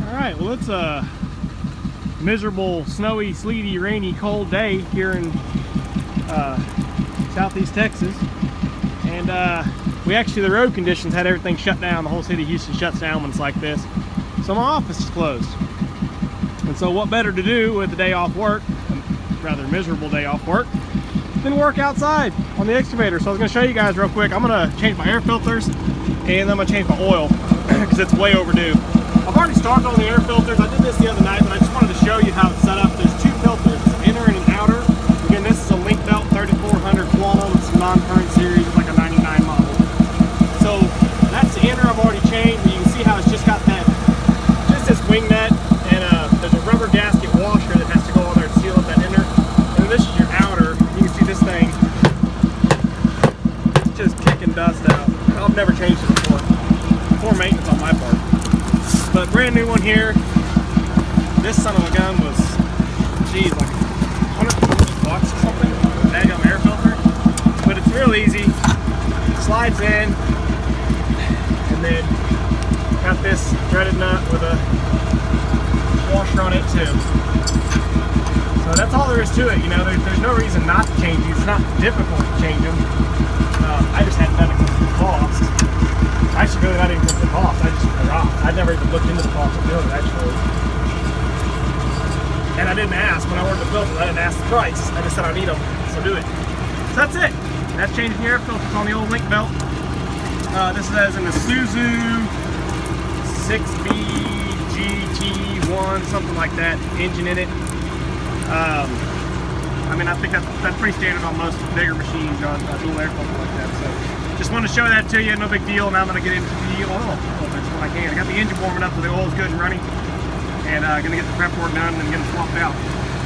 Alright, well it's a miserable, snowy, sleety, rainy, cold day here in southeast Texas. And we actually, the road conditions had everything shut down. The whole city of Houston shuts down when it's like this. So my office is closed. And so what better to do with a day off work, a rather miserable day off work, than work outside on the excavator. So I was going to show you guys real quick. I'm going to change my air filters and I'm going to change my oil because it's way overdue. I've already started on the air filters. I did this the other night, but I just wanted to show you how it's set up. There's two filters, an inner and an outer. Again, this is a Link Belt 3400 Quantum. It's a non-current series, it's like a 99 model. So that's the inner I've already changed, but you can see how it's just got that, just this wing nut, and there's a rubber gasket washer that has to go on there to seal up that inner. And then this is your outer. You can see this thing just kicking dust out. I've never changed it before. Poor maintenance on my part. But brand new one here. This son of a gun was, geez, like $150 or something. Daggum air filter. But it's real easy. Slides in, and then got this threaded nut with a washer on it too. So that's all there is to it. You know, there's no reason not to change these. It's not difficult to change them. I just hadn't done it because of the cost. Actually, really not even because of the cost. I'd never even looked into the cost of doing it, actually. And I didn't ask when I ordered the filters. I didn't ask the price. I just said I need them, so do it. So that's it. That's changing the air filters on the old Link Belt. This is an Isuzu 6BGT1, something like that, engine in it. I mean, I think that's pretty standard on most bigger machines on a dual air filter like that. So just wanted to show that to you, no big deal. Now I'm going to get into the oil filters when I can. I got the engine warming up so the oil's good and running, and going to get the prep work done and get them swapped out.